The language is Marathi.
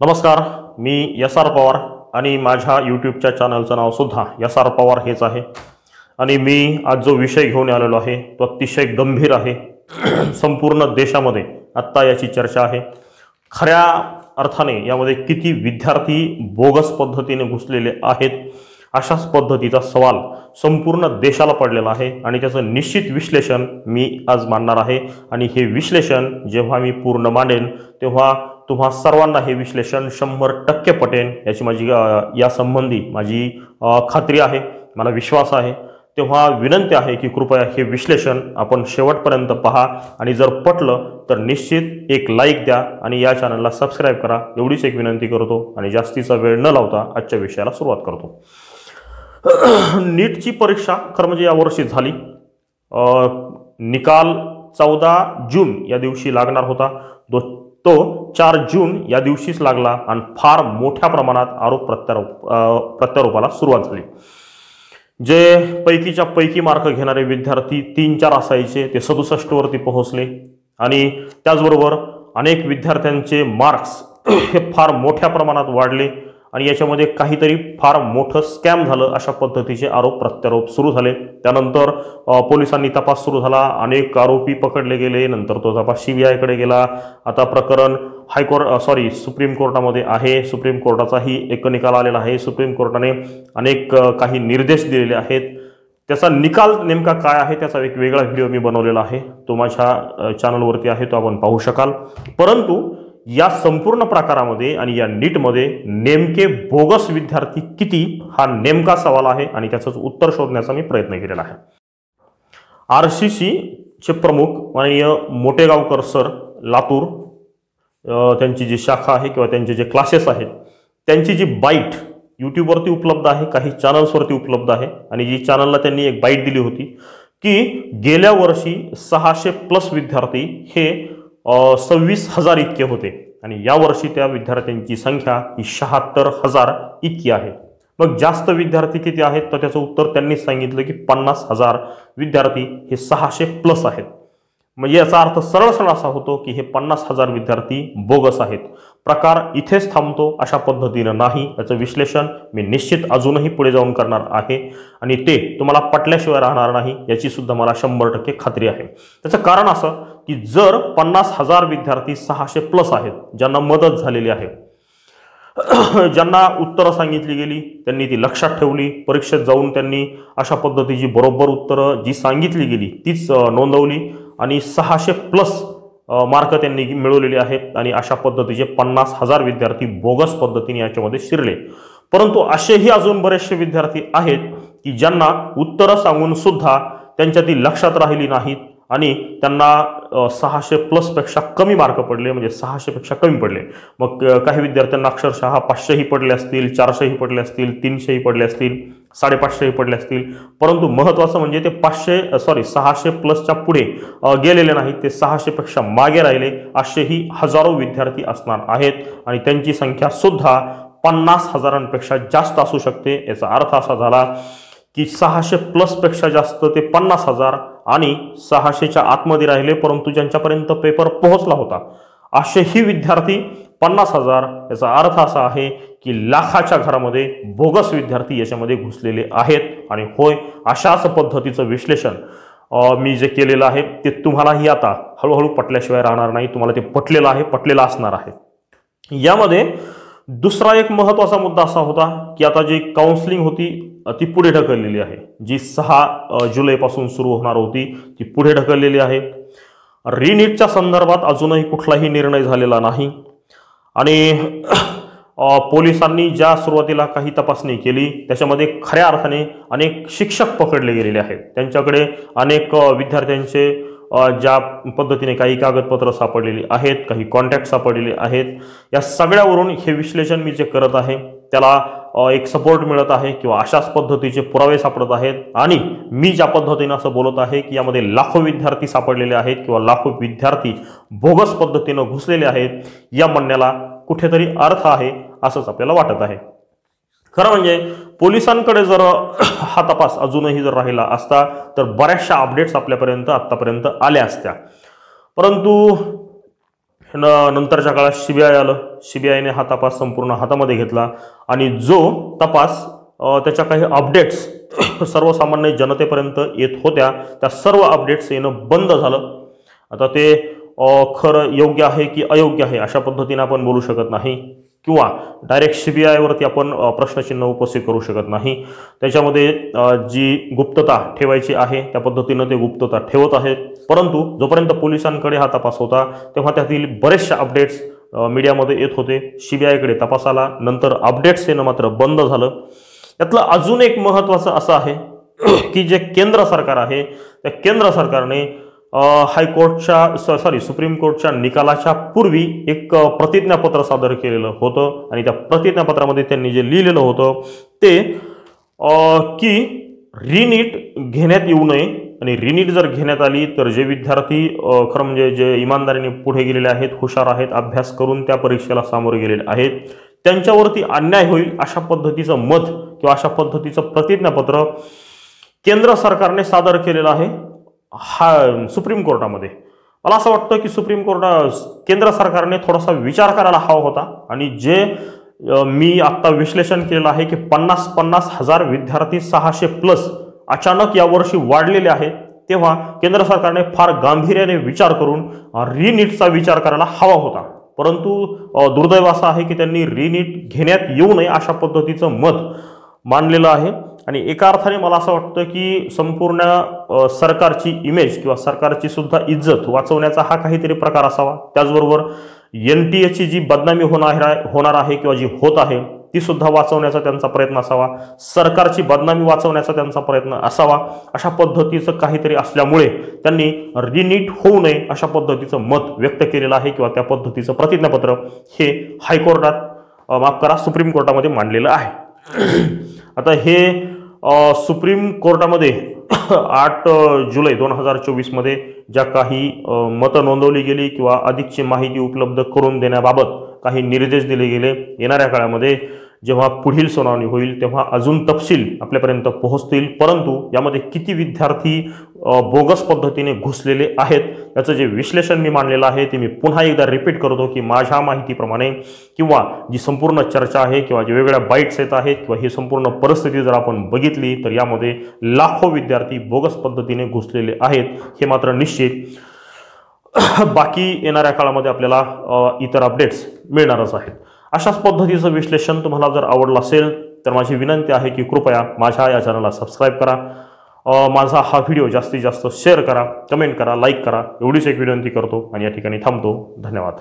नमस्कार, मी एस.आर. पवार आणि माझ्या यूट्यूबच्या चॅनलचं नाव सुद्धा एस.आर. पवार हेच आहे। आणि मी आज जो विषय घेऊन आलेलो आहे तो अतिशय गंभीर आहे। संपूर्ण देशामध्ये आत्ता याची चर्चा आहे। खऱ्या अर्थाने यामध्ये किती विद्यार्थी बोगस पद्धतीने घुसलेले आहेत अशाच पद्धतीचा सवाल संपूर्ण देशाला पडलेला आहे आणि त्याचं निश्चित विश्लेषण मी आज मांडणार आहे। आणि हे विश्लेषण जेव्हा मी पूर्ण मांडेन तेव्हा तुम्हा सर्वांना हे विश्लेषण 100% पटेल याची माझी यासंबंधी माझी खात्री आहे, मला विश्वास आहे। तेव्हा विनंती आहे की कृपया हे विश्लेषण आपण शेवटपर्यंत पहा आणि जर पटलं तर निश्चित एक लाईक द्या आणि या चॅनलला सबस्क्राइब करा, एवढीच एक विनंती करतो आणि जास्तीचा वेळ न लावता आजच्या विषयाला सुरुवात करतो। नीटची परीक्षा खरं म्हणजे यावर्षी झाली। निकाल 14 जून या दिवशी लागणार होता, तो 4 जून या दिवशीच लागला आणि फार मोठ्या प्रमाणात आरोप प्रत्यारोपाला सुरुवात झाली। जे पैकीच्या पैकी मार्क घेणारे विद्यार्थी 3-4 असायचे ते 67 वरती पोहोचले आणि त्याचबरोबर अनेक विद्यार्थ्यांचे मार्क्स हे फार मोठ्या प्रमाणात वाढले आणि याच्यामध्ये काहीतरी फार मोठं स्कॅम झालं अशा पद्धतीचे आरोप प्रत्यारोप सुरू झाले। त्यानंतर पोलिसांनी तपास सुरू झाला, अनेक आरोपी पकडले गेले, नंतर तो तपास CBI कडे गेला। आता प्रकरण सुप्रीम कोर्टामध्ये आहे। सुप्रीम कोर्टाचाही एक निकाल आलेला आहे। सुप्रीम कोर्टाने अनेक काही निर्देश दिलेले आहेत। त्याचा निकाल नेमका काय आहे त्याचा एक वेगळा व्हिडिओ मी बनवलेला आहे, तो माझ्या चॅनलवरती आहे, तो आपण पाहू शकाल। परंतु या संपूर्ण प्रकारामध्ये आणि या नीटमध्ये नेमके बोगस विद्यार्थी किती हा नेमका सवाल आहे आणि त्याचं उत्तर शोधण्याचा मी प्रयत्न केलेला आहे। RCC चे प्रमुख माननीय मोटेगावकर सर लातूर, त्यांची जी शाखा आहे किंवा त्यांचे जे क्लासेस आहेत त्यांची जी बाईट यूट्यूबवरती उपलब्ध आहे, काही चॅनल्सवरती उपलब्ध आहे आणि जी चॅनलला त्यांनी एक बाईट दिली होती की गेल्या वर्षी 600+ विद्यार्थी हे 26,000 इतके होते आणि यावर्षी त्या विद्यार्थ्यांची संख्या ही 76,000 इतकी आहे। मग जास्त विद्यार्थी किती आहेत तर त्याचं उत्तर त्यांनी सांगितलं की 50,000 विद्यार्थी हे 600+ आहेत। म्हणजे याचा अर्थ सरळ असा होतो की हे 50,000 विद्यार्थी बोगस आहेत। प्रकार इथेच थांबतो अशा पद्धतीने नाही, याचं विश्लेषण मी निश्चित अजूनही पुढे जाऊन करणार आहे आणि ते तुम्हाला पटल्याशिवाय राहणार नाही याची सुद्धा मला 100% खात्री आहे। त्याचं कारण असं की जर 50,000 विद्यार्थी 600+ आहेत ज्यांना मदत झालेली आहे, ज्यांना उत्तरं सांगितली गेली त्यांनी ती लक्षात ठेवली, परीक्षेत जाऊन त्यांनी अशा पद्धतीची बरोबर उत्तरं जी सांगितली गेली तीच नोंदवली आणि 600+ मार्क त्यांनी मिळवलेले आहेत आणि अशा पद्धतीचे 50,000 विद्यार्थी बोगस पद्धतीने याच्यामध्ये शिरले। परंतु असेही अजून बरेचसे विद्यार्थी आहेत की ज्यांना उत्तरं सांगून सुद्धा त्यांच्या ती लक्षात राहिली नाहीत आणि त्यांना 600+ पेक्षा कमी मार्क पडले, म्हणजे 600 पेक्षा कमी पडले। मग काही विद्यार्थ्यांना अक्षरशः 500ही पडले असतील, 400ही पडले असतील, 300ही पडले असतील, 550ही पडले असतील। परंतु महत्त्वाचं म्हणजे ते 600+ पुढे गेलेले नाहीत, ते 600 पेक्षा मागे राहिले असेही हजारो विद्यार्थी असणार आहेत आणि त्यांची संख्या सुद्धा 50,000पेक्षा जास्त असू शकते। याचा अर्थ असा झाला की 600+ पेक्षा जास्त ते 50,000 आणि 600च्या आतमध्ये राहिले परंतु ज्यांच्यापर्यंत पेपर पोहोचला होता असेही विद्यार्थी 50,000। याचा अर्थ असा आहे की लाखाच्या घरामध्ये बोगस विद्यार्थी याच्यामध्ये घुसलेले आहेत। आणि होय, अशाच पद्धतीचं विश्लेषण मी जे केलेलं आहे ते तुम्हालाही आता हळूहळू पटल्याशिवाय राहणार नाही, तुम्हाला ते पटलेलं आहे, पटलेलं असणार आहे। यामध्ये दुसरा एक महत्त्वाचा मुद्दा असा होता की आता जी काउन्सिलिंग होती ती पुढे ढकललेली आहे, जी 6 जुलैपासून सुरू होणार होती ती पुढे ढकललेली आहे। रीनीटच्या संदर्भात अजूनही कुठलाही निर्णय झालेला नाही आणि पोलिसांनी ज्या सुरुवातीला काही तपासणी केली त्याच्यामध्ये खऱ्या अर्थाने अनेक शिक्षक पकडले गेलेले आहेत, त्यांच्याकडे अनेक विद्यार्थ्यांचे ज्या पद्धतीने काही कागदपत्र सापडलेली आहेत, काही कॉन्टॅक्ट सापडलेले आहेत, या सगळ्यावरून हे विश्लेषण मी जे करत आहे त्याला एक सपोर्ट मिळत आहे किंवा अशाच पद्धतीचे पुरावे सापडत आहेत। आणि मी ज्या पद्धतीने असं बोलत आहे की यामध्ये लाखो विद्यार्थी सापडलेले आहेत किंवा लाखो विद्यार्थी बोगस पद्धतीने घुसलेले आहेत या म्हणण्याला कुठेतरी अर्थ आहे असंच आपल्याला वाटत आहे। खरं म्हणजे पोलिसांकडे जर हा तपास अजूनही जर राहिला असता तर बऱ्याचशा अपडेट्स आपल्यापर्यंत आतापर्यंत आल्या असत्या। परंतु नंतरच्या काळात सीबीआय आलं. सीबीआयने हा तपास संपूर्ण हातामध्ये घेतला आणि जो तपास त्याच्या काही अपडेट्स सर्वसामान्य जनतेपर्यंत येत होत्या त्या सर्व अपडेट्स येणं बंद झालं. आता ते खरं योग्य आहे की अयोग्य आहे अशा पद्धतीने आपण बोलू शकत नाही किंवा डायरेक्ट सीबीआयवरती आपण प्रश्नचिन्ह उपस्थित करू शकत नाही. त्याच्यामध्ये जी गुप्तता ठेवायची आहे त्या पद्धतीनं ते गुप्तता ठेवत आहेत. परंतु जोपर्यंत पोलिसांकडे हा तपास होता तेव्हा त्यातील बरेचशा अपडेट्स मीडियामध्ये येत होते. सीबीआयकडे तपासाला नंतर अपडेट्स येणं मात्र बंद झालं. यातलं अजून एक महत्त्वाचं असं आहे की जे केंद्र सरकार आहे त्या केंद्र सरकारने सुप्रीम कोर्टच्या निकालाच्या पूर्वी एक प्रतिज्ञापत्र सादर केलेलं होतं आणि त्या प्रतिज्ञापत्रामध्ये त्यांनी जे लिहिलेलं होतं ते की रिनीट घेण्यात येऊ नये आणि रिनीट जर घेण्यात आली तर जे विद्यार्थी खरं म्हणजे जे इमानदारीने पुढे गेलेले आहेत, हुशार आहेत, अभ्यास करून त्या परीक्षेला सामोरे गेलेले आहेत त्यांच्यावरती अन्याय होईल अशा पद्धतीचं मत किंवा अशा पद्धतीचं प्रतिज्ञापत्र केंद्र सरकारने सादर केलेलं आहे सुप्रीम कोर्टामध्ये. मला असं वाटतं की केंद्र सरकारने थोडासा विचार करायला हवा होता आणि जे मी आत्ता विश्लेषण केलेलं आहे की 50,000 हजार विद्यार्थी 600+ अचानक यावर्षी वाढलेले आहेत. तेव्हा केंद्र सरकारने फार गांभीर्याने विचार करून रिनीटचा विचार करायला हवा होता. परंतु दुर्दैव असं आहे की त्यांनी रिनीट घेण्यात येऊ नये अशा पद्धतीचं मत मांडलेलं आहे आणि एका अर्थाने मला असं वाटतं की संपूर्ण सरकारची इमेज किंवा सरकारची सुद्धा इज्जत वाचवण्याचा हा काहीतरी प्रकार असावा. त्याचबरोबर NTAची जी बदनामी होणार आहे किंवा जी होत आहे ती सुद्धा वाचवण्याचा त्यांचा प्रयत्न असावा. सरकारची बदनामी वाचवण्याचा त्यांचा प्रयत्न असावा. अशा पद्धतीचं काहीतरी असल्यामुळे त्यांनी रिनीट होऊ नये अशा पद्धतीचं मत व्यक्त केलेलं आहे किंवा त्या पद्धतीचं प्रतिज्ञापत्र हे हायकोर्टात सुप्रीम कोर्टामध्ये मांडलेलं आहे. आता हे सुप्रीम कोर्टामध्ये 8 जुलै 2024 मध्ये ज्या काही मतं नोंदवली गेली किंवा अधिकची माहिती उपलब्ध करून देण्याबाबत काही निर्देश दिले गेले. येणाऱ्या काळामध्ये जेव्हा पुढील सुनावणी होईल तेव्हा अजून तपशील आपल्यापर्यंत पोहोचतील. परंतु यामध्ये किती विद्यार्थी बोगस पद्धतीने घुसलेले आहेत याचं जे विश्लेषण मी मांडलेलं आहे ते मी पुन्हा एकदा रिपीट करतो की माझ्या माहितीप्रमाणे किंवा जी संपूर्ण चर्चा आहे किंवा जे वेगवेगळ्या बाईट्स येत आहेत किंवा ही संपूर्ण परिस्थिती जर आपण बघितली तर यामध्ये लाखो विद्यार्थी बोगस पद्धतीने घुसलेले आहेत हे मात्र निश्चित. बाकी येणाऱ्या काळामध्ये आपल्याला इतर अपडेट्स मिळणारच आहेत. अशाच पद्धतीचं विश्लेषण तुम्हाला जर आवडलं असेल तर माझी विनंती आहे की कृपया माझ्या या चॅनलला सबस्क्राईब करा. माझा हा व्हिडिओ जास्तीत जास्त शेअर करा, कमेंट करा, लाईक करा एवढीच एक विनंती करतो आणि या ठिकाणी थांबतो. धन्यवाद.